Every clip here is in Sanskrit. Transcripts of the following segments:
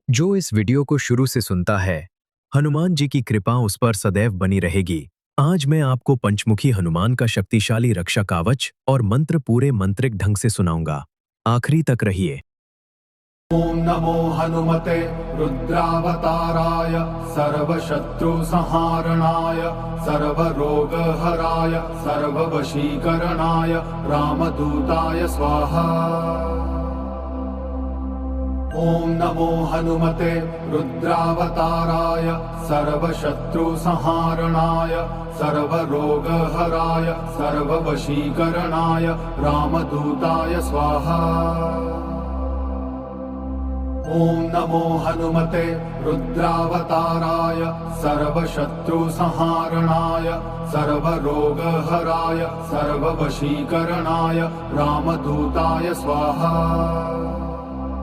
जो इस वीडियो को शुरू से सुनता है, हनुमान जी की कृपा उस पर सदैव बनी रहेगी। आज मैं आपको पंचमुखी हनुमान का शक्तिशाली रक्षा कवच और मंत्र पूरे मंत्रिक ढंग से सुनाऊंगा। आखिरी तक रहिए। ओम नमो हनुमते रुद्रावताराय सर्वशत्रुसंहारणाय सर्वरोगहराय सर्ववशीकरणाय रामदूताय स्वाहा। ओम नमो हनुमते रुद्रावताराय सर्वशत्रुसंहारणाय सर्वरोगहराय सर्ववशीकरणाय रामदूताय स्वाहा। ओम नमो हनुमते रुद्रावताराय सर्वशत्रुसंहारणाय सर्वरोगहराय सर्ववशीकरणाय रामदूताय स्वाहा।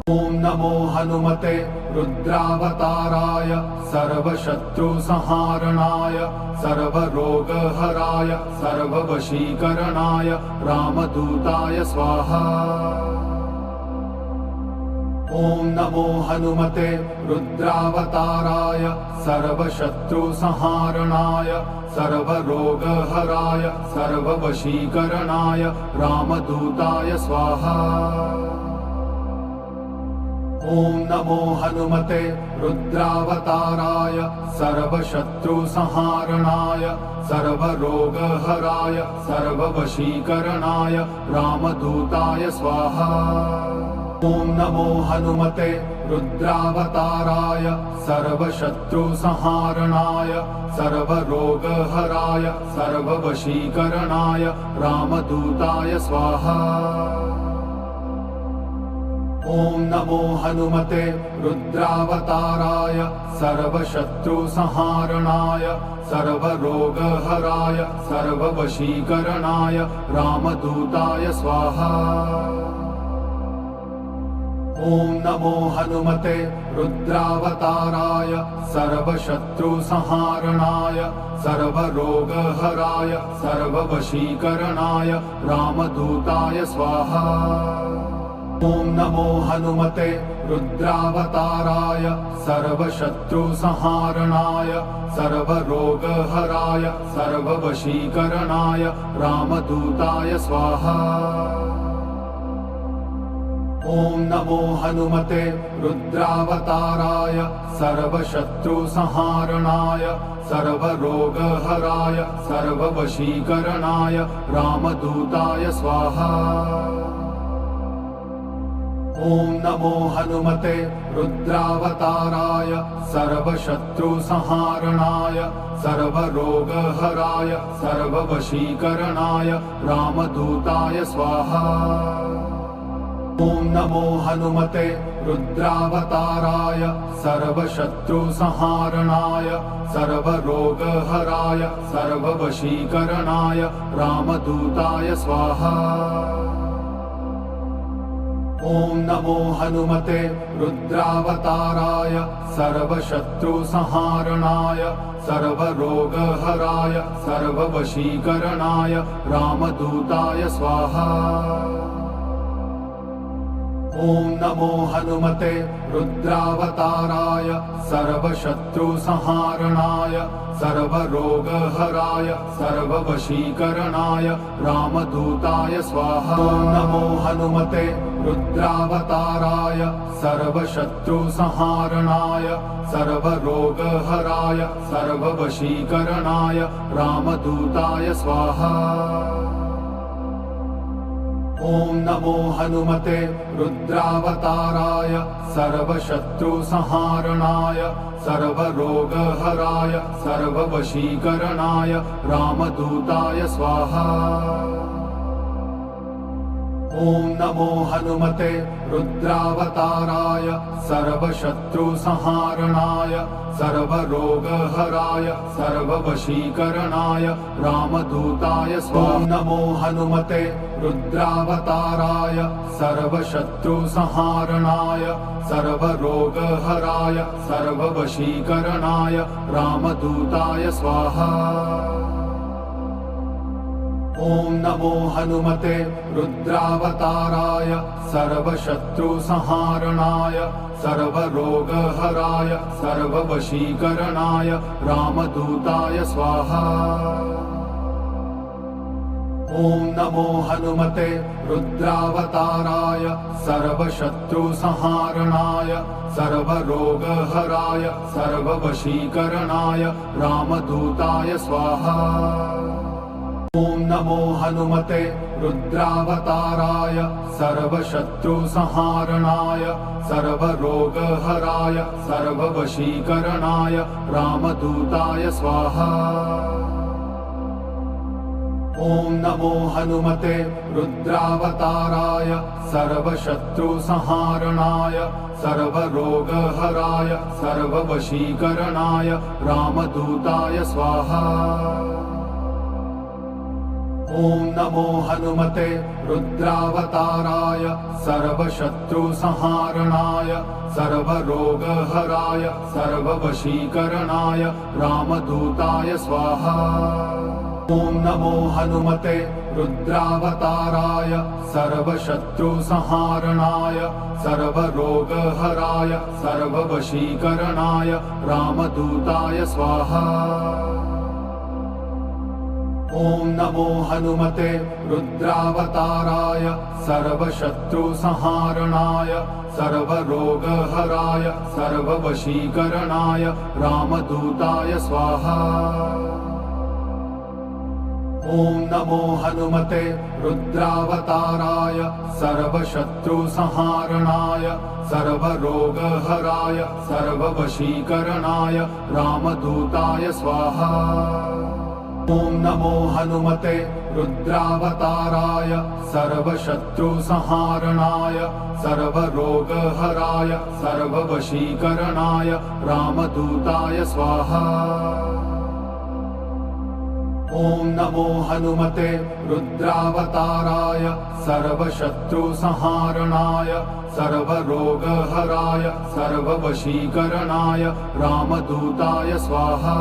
ओम नमो हनुमते रुद्रावताराय सर्वशत्रुसंहारणाय सर्वरोगहराय सर्ववशीकरणाय रामदूताय स्वाहा। ओम नमो हनुमते रुद्रावताराय सर्वशत्रुसंहारणाय सर्वरोगहराय सर्ववशीकरणाय रामदूताय स्वाहा। ओम नमो हनुमते रुद्रावताराय सर्वशत्रुसंहारणाय सर्वरोगहराय सर्ववशीकरणाय रामदूताय स्वाहा। ओम नमो हनुमते रुद्रावताराय सर्वशत्रुसंहारणाय सर्वरोगहराय सर्ववशीकरणाय रामदूताय स्वाहा। ओम नमो हनुमते रुद्रावताराय सर्वशत्रुसंहारणाय सर्वरोगहराय सर्ववशीकरणाय रामदूताय स्वाहा। ओम नमो हनुमते रुद्रावताराय सर्वशत्रुसंहारणाय सर्वरोगहराय सर्ववशीकरणाय रामदूताय स्वाहा। ओम नमो हनुमते रुद्रावताराय सर्वशत्रुसंहारणाय सर्वरोगहराय सर्ववशीकरणाय रामदूताय स्वाहा। ओम नमो हनुमते रुद्रावताराय सर्वशत्रुसंहारणाय सर्वरोगहराय सर्ववशीकरणाय रामदूताय स्वाहा। ओम नमो हनुमते रुद्रावताराय सर्वशत्रुसंहारणाय सर्वरोगहराय सर्ववशीकरणाय रामदूताय स्वाहा। ओम नमो हनुमते रुद्रावताराय सर्वशत्रुसंहारणाय सर्वरोगहराय सर्ववशीकरणाय रामदूताय स्वाहा। ओम नमो हनुमते रुद्रावताराय सर्वशत्रुसंहारणाय सर्वरोगहराय सर्ववशीकरणाय रामदूताय स्वाहा। ओम नमो हनुमते रुद्रावताराय सर्वशत्रुसंहारणाय सर्वरोगहराय सर्ववशीकरणाय रामदूताय स्वाहा। ओम नमो हनुमते रुद्रावताराय सर्वशत्रुसंहारणाय सर्वरोगहराय सर्ववशीकरणाय रामदूताय स्वाहा। ओम नमो हनुमते रुद्रावताराय सर्वशत्रुसंहारणाय सर्वरोगहराय सर्ववशीकरणाय रामदूताय स्वाहा। ओम नमो हनुमते रुद्रावताराय सर्वशत्रुसंहारणाय सर्वरोगहराय सर्ववशीकरणाय रामदूताय स्वाहा। ओम नमो हनुमते रुद्रावताराय सर्वशत्रुसंहारणाय सर्वरोगहराय सर्ववशीकरणाय रामदूताय स्वाहा। ॐ नमो हनुमते रुद्रावताराय सर्वशत्रुसंहारणाय सर्वरोगहराय सर्ववशीकरणाय रामदूताय स्वाहा। ॐ नमो हनुमते रुद्रावताराय सर्वशत्रुसंहारणाय सर्वरोगहराय सर्ववशीकरणाय रामदूताय स्वाहा। ॐ नमो हनुमते रुद्रावताराय सर्वशत्रुसंहारणाय सर्वरोगहराय सर्ववशीकरणाय रामदूताय स्वाहा। ॐ नमो हनुमते रुद्रावताराय सर्वशत्रुसंहारणाय सर्वरोगहराय सर्ववशीकरणाय रामदूताय स्वाहा। ॐ नमो हनुमते रुद्रावताराय सर्वशत्रुसंहारणाय सर्वरोगहराय सर्ववशीकरणाय रामदूताय स्वाहा। ॐ नमो हनुमते रुद्रावताराय सर्वशत्रुसंहारणाय सर्वरोगहराय सर्ववशीकरणाय रामदूताय स्वाहा। ॐ नमो हनुमते रुद्रावताराय सर्वशत्रुसंहारणाय सर्वरोगहराय सर्ववशीकरणाय रामदूताय स्वाहा। ॐ नमो हनुमते रुद्रावताराय सर्वशत्रुसंहारणाय सर्वरोगहराय सर्ववशीकरणाय रामदूताय स्वाहा। ॐ नमो हनुमते रुद्रावताराय सर्वशत्रुसंहारणाय सर्वरोगहराय सर्ववशीकरणाय रामदूताय स्वाहा। ॐ नमो हनुमते रुद्रावताराय सर्वशत्रुसंहारणाय सर्वरोगहराय सर्ववशीकरणाय रामदूताय स्वाहा।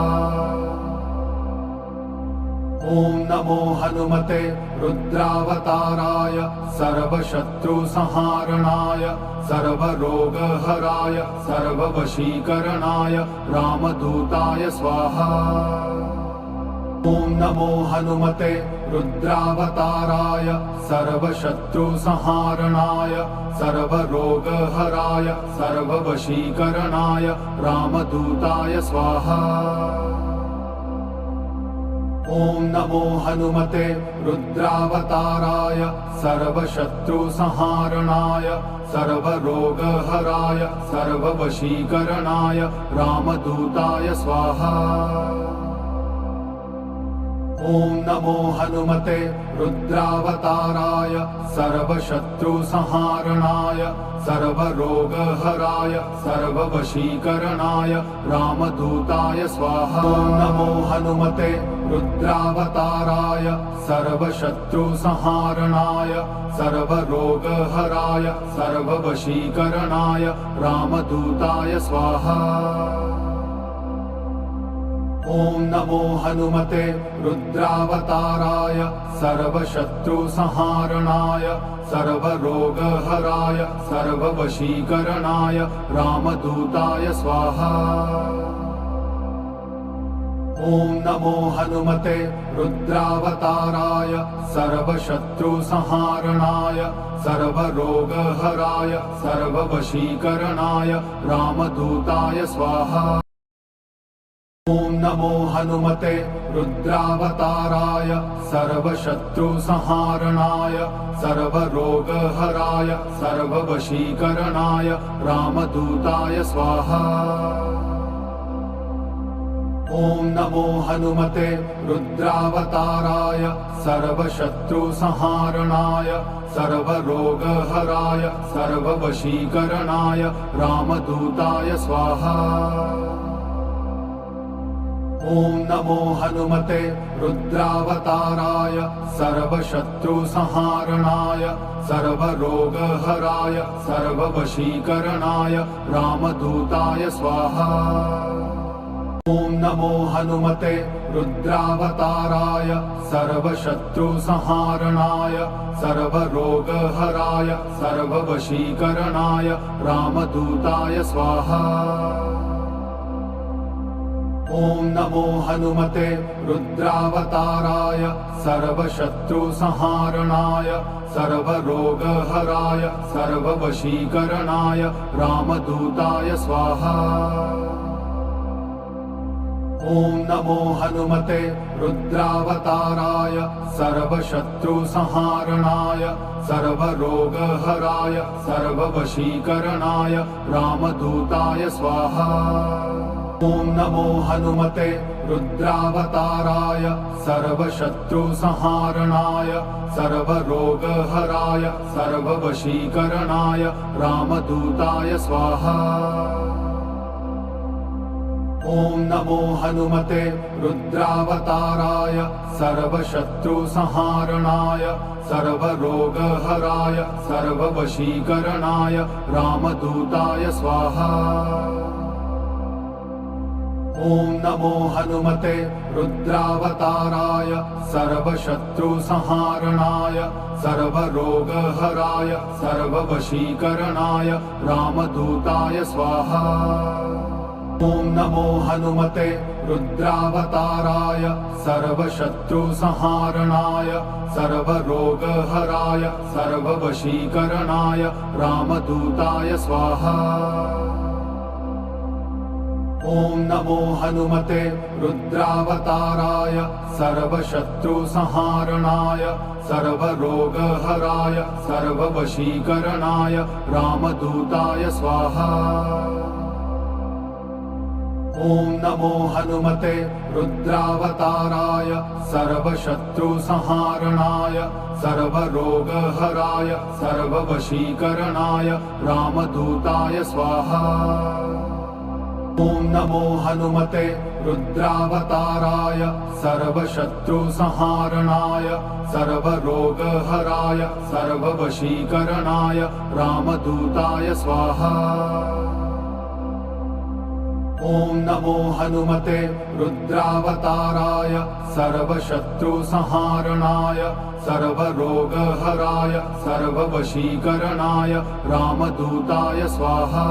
ॐ नमो हनुमते रुद्रावताराय सर्वशत्रुसंहारणाय सर्वरोगहराय सर्ववशीकरणाय रामदूताय स्वाहा। ॐ नमो हनुमते रुद्रावताराय सर्वशत्रुसंहारणाय सर्वरोगहराय सर्ववशीकरणाय रामदूताय स्वाहा। ॐ नमो हनुमते रुद्रावताराय सर्वशत्रुसंहारणाय सर्वरोगहराय सर्ववशीकरणाय रामदूताय स्वाहा। ॐ नमो हनुमते रुद्रावताराय सर्वशत्रुसंहारणाय सर्वरोगहराय सर्ववशीकरणाय रामदूताय स्वाहा। ॐ नमो हनुमते रुद्रावताराय सर्वशत्रुसंहारणाय सर्वरोगहराय सर्ववशीकरणाय रामदूताय स्वाहा। ॐ नमो हनुमते रुद्रावताराय सर्वशत्रुसंहारणाय सर्वरोगहराय सर्ववशीकरणाय रामदूताय स्वाहा। ॐ नमो हनुमते रुद्रावताराय सर्वशत्रुसंहारणाय सर्वरोगहराय सर्ववशीकरणाय रामदूताय स्वाहा। ॐ नमो हनुमते रुद्रावताराय सर्वशत्रुसंहारणाय सर्वरोगहराय सर्ववशीकरणाय रामदूताय स्वाहा। ॐ नमो हनुमते रुद्रावताराय सर्वशत्रुसंहारणाय सर्वरोगहराय सर्ववशीकरणाय रामदूताय स्वाहा। ॐ नमो हनुमते रुद्रावताराय सर्वशत्रुसंहारणाय सर्वरोगहराय सर्ववशीकरणाय रामदूताय स्वाहा। ॐ नमो हनुमते रुद्रावताराय सर्वशत्रुसंहारणाय सर्वरोगहराय सर्ववशीकरणाय रामदूताय स्वाहा। ॐ नमो हनुमते रुद्रावताराय सर्वशत्रुसंहारणाय सर्वरोगहराय सर्ववशीकरणाय रामदूताय स्वाहा। ॐ नमो हनुमते रुद्रावताराय सर्वशत्रुसंहारणाय सर्वरोगहराय सर्ववशीकरणाय रामदूताय स्वाहा। ॐ नमो हनुमते रुद्रावताराय सर्वशत्रुसंहारणाय सर्वरोगहराय सर्ववशीकरणाय रामदूताय स्वाहा। ॐ नमो हनुमते रुद्रावताराय सर्वशत्रुसंहारणाय सर्वरोगहराय सर्ववशीकरणाय रामदूताय स्वाहा। ॐ नमो हनुमते रुद्रावताराय सर्वशत्रुसंहारणाय सर्वरोगहराय सर्ववशीकरणाय रामदूताय स्वाहा। ॐ नमो हनुमते रुद्रावताराय सर्वशत्रुसंहारणाय सर्वरोगहराय सर्ववशीकरणाय रामदूताय स्वाहा। ॐ नमो हनुमते रुद्रावताराय सर्वशत्रुसंहारणाय सर्वरोगहराय सर्ववशीकरणाय रामदूताय स्वाहा। ॐ नमो हनुमते रुद्रावताराय सर्वशत्रुसंहारणाय सर्वरोगहराय सर्ववशीकरणाय रामदूताय स्वाहा। ॐ नमो हनुमते रुद्रावताराय सर्वशत्रुसंहारणाय सर्वरोगहराय सर्ववशीकरणाय रामदूताय स्वाहा। ॐ नमो हनुमते रुद्रावताराय सर्वशत्रुसंहारणाय सर्वरोगहराय सर्ववशीकरणाय रामदूताय स्वाहा।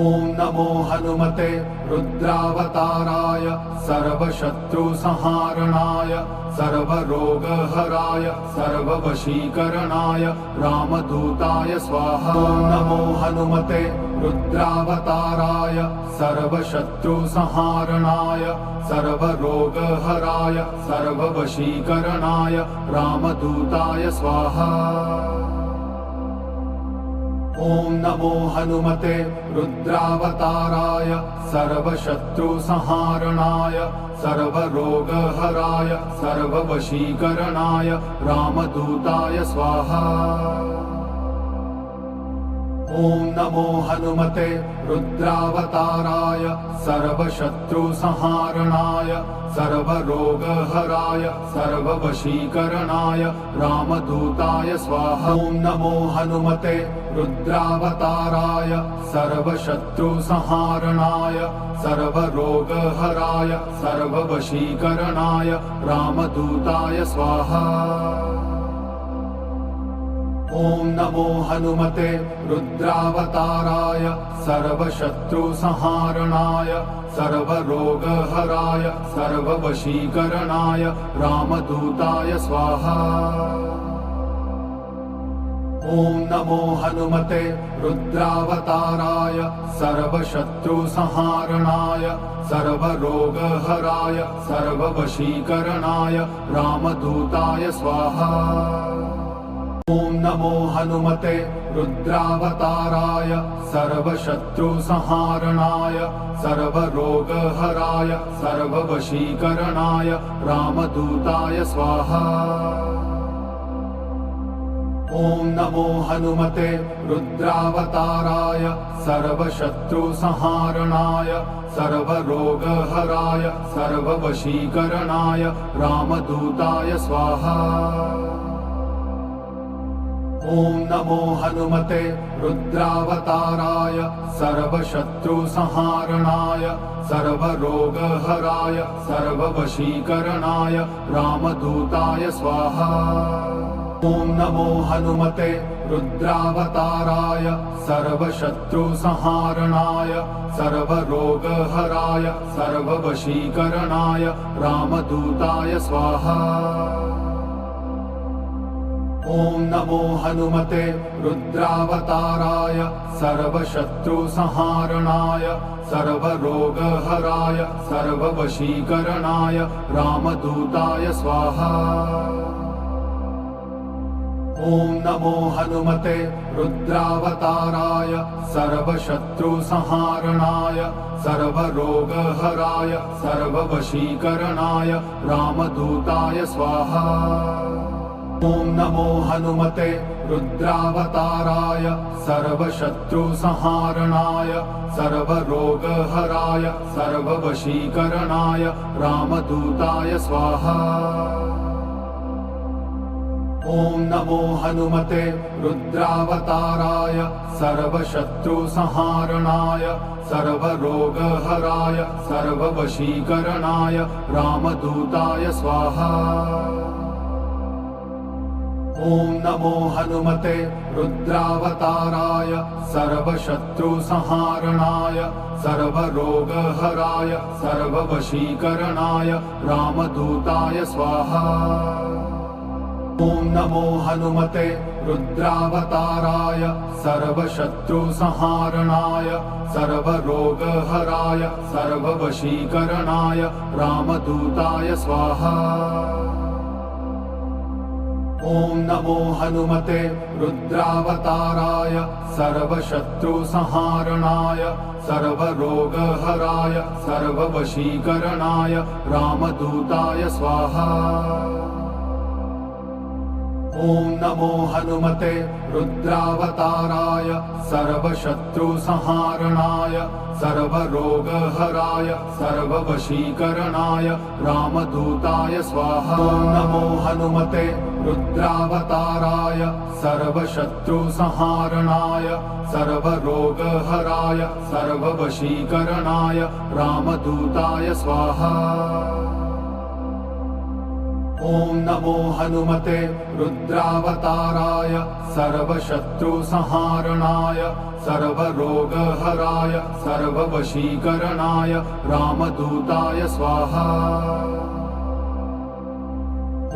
ॐ नमो हनुमते रुद्रावताराय सर्वशत्रुसंहारणाय सर्वरोगहराय सर्ववशीकरणाय रामदूताय स्वाहा। ॐ नमो हनुमते रुद्रावताराय सर्वशत्रुसंहारणाय सर्वरोगहराय सर्ववशीकरणाय रामदूताय स्वाहा। ॐ नमो हनुमते रुद्रावताराय सर्वशत्रुसंहारणाय सर्वरोगहराय सर्ववशीकरणाय रामदूताय स्वाहा। ॐ नमो हनुमते रुद्रावताराय सर्वशत्रुसंहारणाय सर्वरोगहराय सर्ववशीकरणाय रामदूताय स्वाहा। ॐ नमो हनुमते रुद्रावताराय सर्वशत्रुसंहारणाय सर्वरोगहराय सर्ववशीकरणाय रामदूताय स्वाहा। ॐ नमो हनुमते रुद्रावताराय सर्वशत्रुसंहारणाय सर्वरोगहराय सर्ववशीकरणाय रामदूताय स्वाहा। ॐ नमो हनुमते रुद्रावताराय सर्वशत्रुसंहारणाय सर्वरोगहराय सर्ववशीकरणाय रामदूताय स्वाहा। ॐ नमो हनुमते रुद्रावताराय सर्वशत्रुसंहारणाय सर्वरोगहराय सर्ववशीकरणाय रामदूताय स्वाहा। ॐ नमो हनुमते रुद्रावताराय सर्वशत्रुसंहारणाय सर्वरोगहराय सर्ववशीकरणाय रामदूताय स्वाहा। ॐ नमो हनुमते रुद्रावताराय सर्वशत्रुसंहारणाय सर्वरोगहराय सर्ववशीकरणाय रामदूताय स्वाहा। ॐ नमो हनुमते रुद्रावताराय सर्वशत्रुसंहारणाय सर्वरोगहराय सर्ववशीकरणाय रामदूताय स्वाहा। ॐ नमो हनुमते रुद्रावताराय सर्वशत्रुसंहारणाय सर्वरोगहराय सर्ववशीकरणाय रामदूताय स्वाहा। ॐ नमो हनुमते रुद्रावताराय सर्वशत्रुसंहारणाय सर्वरोगहराय सर्ववशीकरणाय रामदूताय स्वाहा। ॐ नमो हनुमते रुद्रावताराय सर्वशत्रुसंहारणाय सर्वरोगहराय सर्ववशीकरणाय रामदूताय स्वाहा। ॐ नमो हनुमते रुद्रावताराय सर्वशत्रुसंहारणाय सर्वरोगहराय सर्ववशीकरणाय रामदूताय स्वाहा। ॐ नमो हनुमते रुद्रावताराय सर्वशत्रुसंहारणाय सर्वरोगहराय सर्ववशीकरणाय रामदूताय स्वाहा। ॐ नमो हनुमते रुद्रावताराय सर्वशत्रुसंहारणाय सर्वरोगहराय सर्ववशीकरणाय रामदूताय स्वाहा। ॐ नमो हनुमते रुद्रावताराय सर्वशत्रुसंहारणाय सर्वरोगहराय सर्ववशीकरणाय रामदूताय स्वाहा। ॐ नमो हनुमते रुद्रावताराय सर्वशत्रुसंहारणाय सर्वरोगहराय सर्ववशीकरणाय रामदूताय स्वाहा। ॐ नमो हनुमते रुद्रावताराय सर्वशत्रुसंहारणाय सर्वरोगहराय सर्ववशीकरणाय रामदूताय स्वाहा। ॐ नमो हनुमते रुद्रावताराय सर्वशत्रुसंहारणाय सर्वरोगहराय सर्ववशीकरणाय रामदूताय स्वाहा।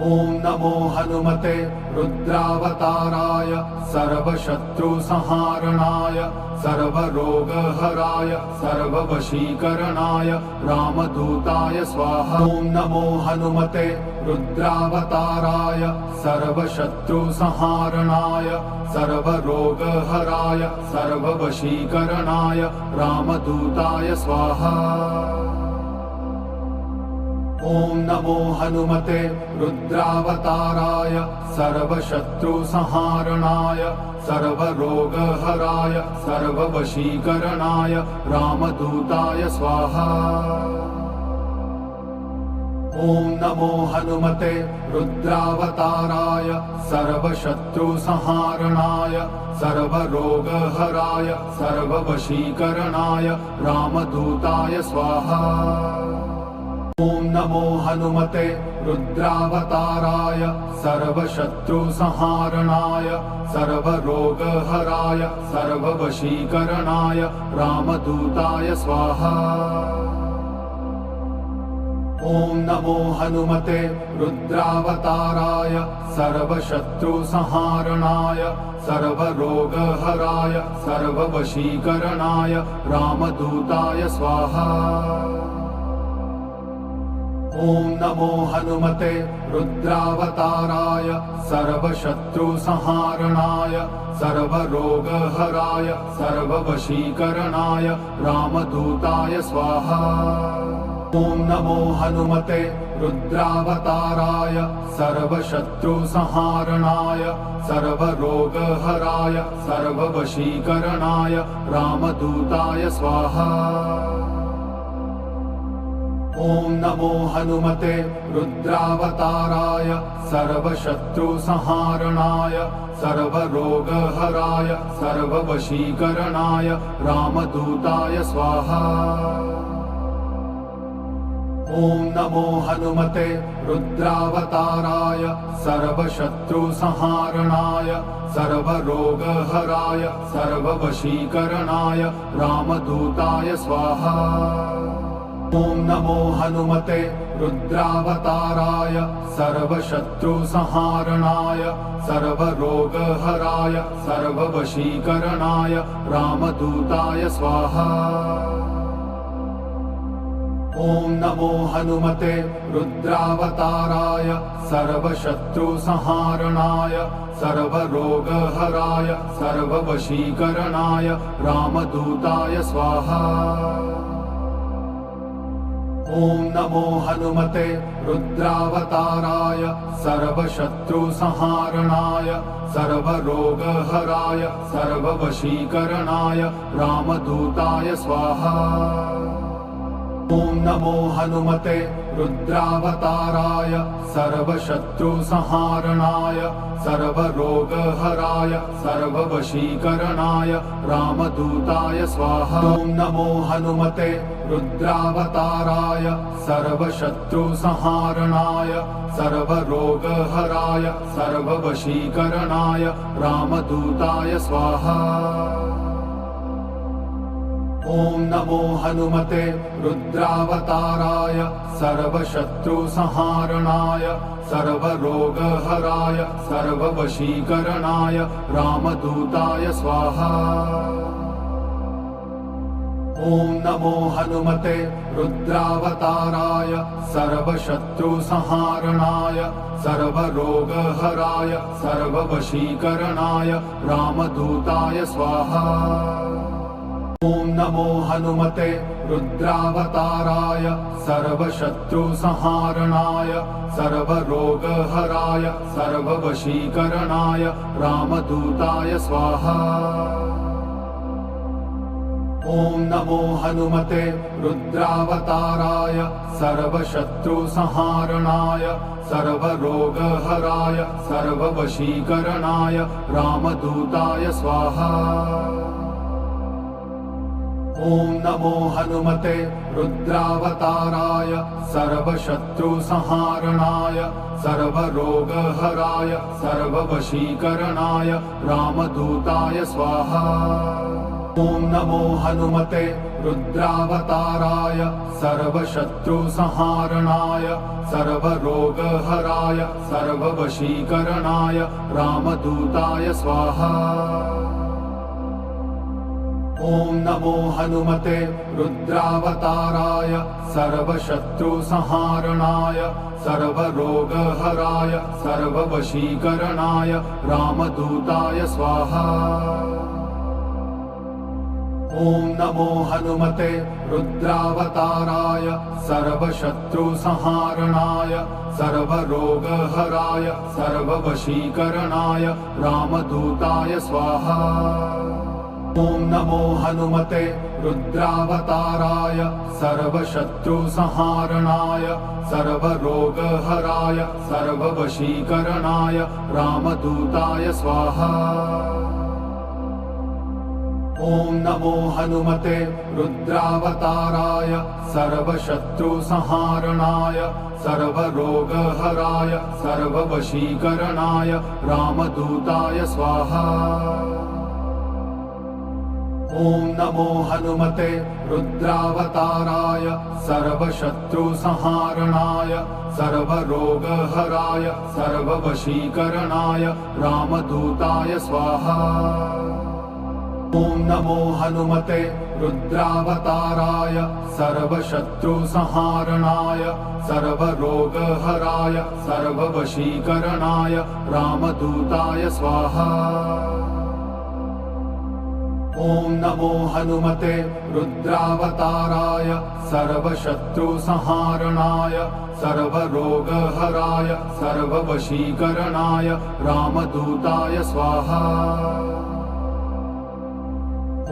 ॐ नमो हनुमते रुद्रावताराय सर्वशत्रुसंहारणाय सर्वरोगहराय सर्ववशीकरणाय रामदूताय स्वाहा। ॐ नमो हनुमते रुद्रावताराय सर्वशत्रुसंहारणाय सर्वरोगहराय सर्ववशीकरणाय रामदूताय स्वाहा। ॐ नमो हनुमते रुद्रावताराय सर्वशत्रुसंहारणाय सर्वरोगहराय सर्ववशीकरणाय रामदूताय स्वाहा। ॐ नमो हनुमते रुद्रावताराय सर्वशत्रुसंहारणाय सर्वरोगहराय सर्ववशीकरणाय रामदूताय स्वाहा। ॐ नमो हनुमते रुद्रावताराय सर्वशत्रुसंहारणाय सर्वरोगहराय सर्ववशीकरणाय रामदूताय स्वाहा। ॐ नमो हनुमते रुद्रावताराय सर्वशत्रुसंहारणाय सर्वरोगहराय सर्ववशीकरणाय रामदूताय स्वाहा। ॐ नमो हनुमते रुद्रावताराय सर्वशत्रुसंहारणाय सर्वरोगहराय सर्ववशीकरणाय रामदूताय स्वाहा। ॐ नमो हनुमते रुद्रावताराय सर्वशत्रुसंहारणाय सर्वरोगहराय सर्ववशीकरणाय रामदूताय स्वाहा। ॐ ॐ नमो हनुमते रुद्रावताराय सर्वशत्रुसंहारणाय सर्वरोगहराय सर्ववशीकरणाय रामदूताय स्वाहा। ॐ नमो हनुमते रुद्रावताराय सर्वशत्रुसंहारणाय सर्वरोगहराय सर्ववशीकरणाय रामदूताय स्वाहा। ॐ नमो हनुमते रुद्रावताराय सर्वशत्रुसंहारणाय सर्वरोगहराय सर्ववशीकरणाय रामदूताय स्वाहा। ॐ नमो हनुमते रुद्रावताराय सर्वशत्रुसंहारणाय सर्वरोगहराय सर्ववशीकरणाय रामदूताय स्वाहा। ॐ नमो हनुमते रुद्रावताराय सर्वशत्रुसंहारणाय सर्वरोगहराय सर्ववशीकरणाय रामदूताय स्वाहा। ॐ नमो हनुमते रुद्रावताराय सर्वशत्रुसंहारणाय सर्वरोगहराय सर्ववशीकरणाय रामदूताय स्वाहा। ॐ नमो हनुमते रुद्रावताराय सर्वशत्रुसंहारणाय सर्वरोगहराय सर्ववशीकरणाय रामदूताय स्वाहा। ॐ नमो हनुमते रुद्रावताराय सर्वशत्रुसंहारणाय सर्वरोगहराय सर्ववशीकरणाय रामदूताय स्वाहा। ॐ नमो हनुमते रुद्रावताराय सर्वशत्रुसंहारणाय सर्वरोगहराय सर्ववशीकरणाय रामदूताय स्वाहा। ॐ नमो हनुमते रुद्रावताराय सर्वशत्रुसंहारणाय सर्वरोगहराय सर्ववशीकरणाय रामदूताय स्वाहा। ॐ नमो हनुमते रुद्रावताराय सर्वशत्रुसंहारणाय सर्वरोगहराय सर्ववशीकरणाय रामदूताय स्वाहा। ॐ नमो हनुमते रुद्रावताराय सर्वशत्रुसंहारणाय सर्वरोगहराय सर्ववशीकरणाय रामदूताय स्वाहा। ॐ नमो हनुमते रुद्रावताराय सर्वशत्रुसंहारणाय सर्वरोगहराय सर्ववशीकरणाय रामदूताय स्वाहा। ॐ नमो हनुमते रुद्रावताराय सर्वशत्रुसंहारणाय सर्वरोगहराय सर्ववशीकरणाय रामदूताय स्वाहा। ॐ नमो हनुमते रुद्रावताराय सर्वशत्रुसंहारणाय सर्वरोगहराय सर्ववशीकरणाय रामदूताय स्वाहा। ॐ नमो हनुमते रुद्रावताराय सर्वशत्रुसंहारणाय सर्वरोगहराय सर्ववशीकरणाय रामदूताय स्वाहा। ॐ नमो हनुमते रुद्रावताराय सर्वशत्रुसंहारणाय सर्वरोगहराय सर्ववशीकरणाय रामदूताय स्वाहा। ॐ नमो हनुमते रुद्रावताराय सर्वशत्रुसंहारणाय सर्वरोगहराय सर्ववशीकरणाय रामदूताय स्वाहा। ॐ नमो हनुमते रुद्रावताराय सर्वशत्रुसंहारणाय सर्वरोगहराय सर्ववशीकरणाय रामदूताय स्वाहा। ॐ नमो हनुमते रुद्रावताराय सर्वशत्रुसंहारणाय सर्वरोगहराय सर्ववशीकरणाय रामदूताय स्वाहा।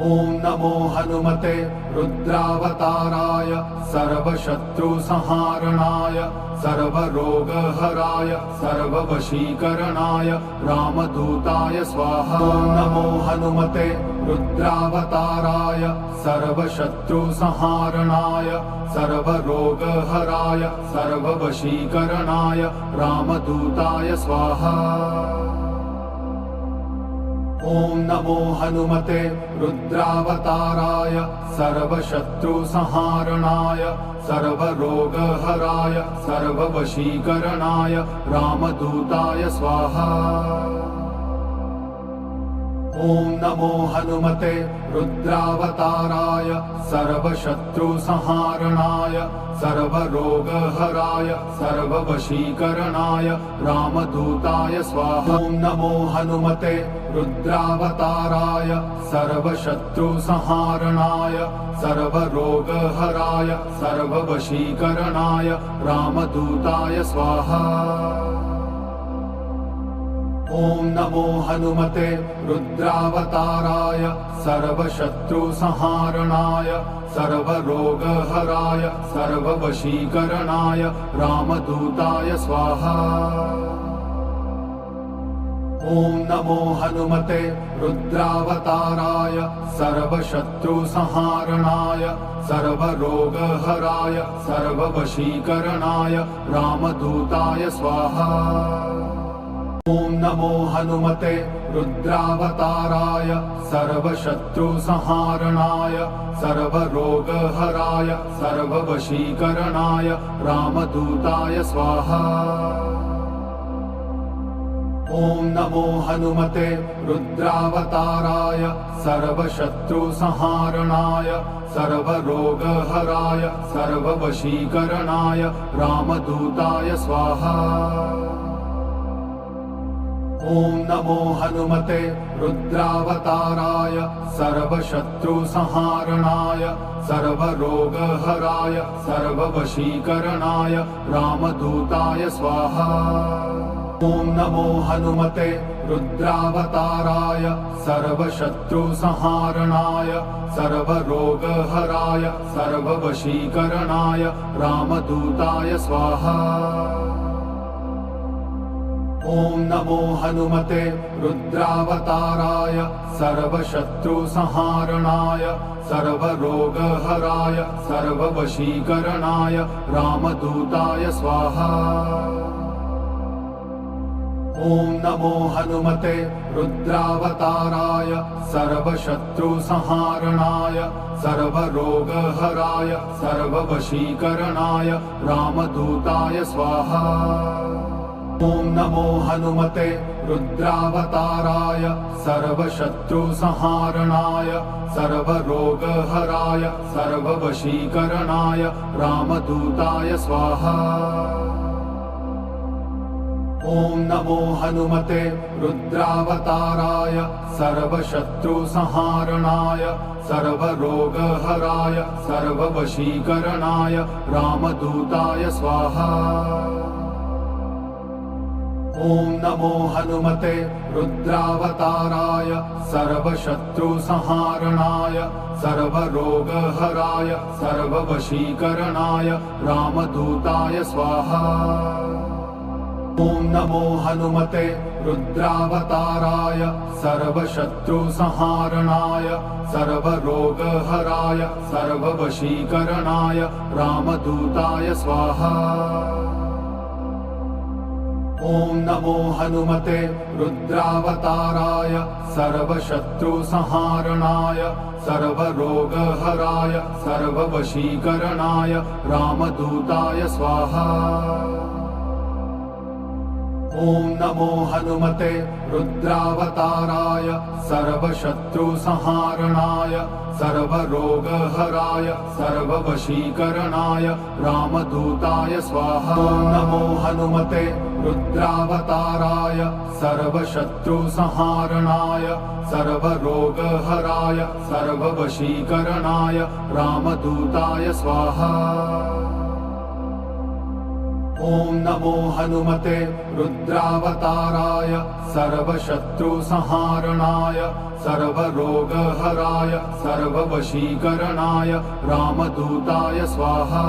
ॐ नमो हनुमते रुद्रावताराय सर्वशत्रुसंहारणाय सर्वरोगहराय सर्ववशीकरणाय रामदूताय स्वाहा। ॐ नमो हनुमते रुद्रावताराय सर्वशत्रुसंहारणाय सर्वरोगहराय सर्ववशीकरणाय रामदूताय स्वाहा। ॐ नमो हनुमते रुद्रावताराय सर्वशत्रुसंहारणाय सर्वरोगहराय सर्ववशीकरणाय रामदूताय स्वाहा। ॐ नमो हनुमते रुद्रावताराय सर्वशत्रुसंहारणाय सर्वरोगहराय सर्ववशीकरणाय रामदूताय स्वाहा। ॐ नमो हनुमते रुद्रावताराय सर्वशत्रुसंहारणाय सर्वरोगहराय सर्ववशीकरणाय रामदूताय स्वाहा। ॐ नमो हनुमते रुद्रावताराय सर्वशत्रुसंहारणाय सर्वरोगहराय सर्ववशीकरणाय रामदूताय स्वाहा। ॐ नमो हनुमते रुद्रावताराय सर्वशत्रुसंहारणाय सर्वरोगहराय सर्ववशीकरणाय रामदूताय स्वाहा। ॐ नमो हनुमते रुद्रावताराय सर्वशत्रुसंहारणाय सर्वरोगहराय सर्ववशीकरणाय रामदूताय स्वाहा। ॐ नमो हनुमते रुद्रावताराय सर्वशत्रुसंहारणाय सर्वरोगहराय सर्ववशीकरणाय रामदूताय स्वाहा। ॐ नमो हनुमते रुद्रावताराय सर्वशत्रुसंहारणाय सर्वरोगहराय सर्ववशीकरणाय रामदूताय स्वाहा। ॐ नमो हनुमते रुद्रावताराय सर्वशत्रुसंहारणाय सर्वरोगहराय सर्ववशीकरणाय रामदूताय स्वाहा। ॐ नमो हनुमते रुद्रावताराय सर्वशत्रुसंहारणाय सर्वरोगहराय सर्ववशीकरणाय रामदूताय स्वाहा। ॐ नमो हनुमते रुद्रावताराय सर्वशत्रुसंहारणाय सर्वरोगहराय सर्ववशीकरणाय रामदूताय स्वाहा। ॐ नमो हनुमते रुद्रावताराय सर्वशत्रुसंहारणाय सर्वरोगहराय सर्ववशीकरणाय रामदूताय स्वाहा। ॐ नमो हनुमते रुद्रावताराय सर्वशत्रुसंहारणाय सर्वरोगहराय सर्ववशीकरणाय रामदूताय स्वाहा। ॐ नमो हनुमते रुद्रावताराय सर्वशत्रुसंहारणाय सर्वरोगहराय सर्ववशीकरणाय रामदूताय स्वाहा। ॐ नमो हनुमते रुद्रावताराय सर्वशत्रुसंहारणाय सर्वरोगहराय सर्ववशीकरणाय रामदूताय स्वाहा। ॐ नमो हनुमते रुद्रावताराय सर्वशत्रुसंहारणाय सर्वरोगहराय सर्ववशीकरणाय रामदूताय स्वाहा। ॐ नमो हनुमते रुद्रावताराय सर्वशत्रुसंहारणाय सर्वरोगहराय सर्ववशीकरणाय रामदूताय स्वाहा। ॐ नमो हनुमते रुद्रावताराय सर्वशत्रुसंहारणाय सर्वरोगहराय सर्ववशीकरणाय रामदूताय स्वाहा। ॐ ॐ नमो हनुमते रुद्रावताराय सर्वशत्रुसंहारणाय सर्वरोगहराय सर्ववशीकरणाय रामदूताय स्वाहा।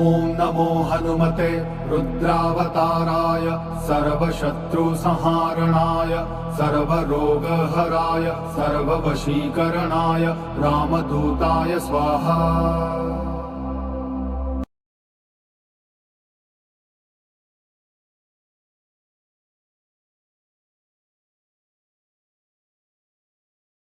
ॐ नमो हनुमते रुद्रावताराय सर्वशत्रुसंहारणाय सर्वरोगहराय सर्ववशीकरणाय रामदूताय स्वाहा।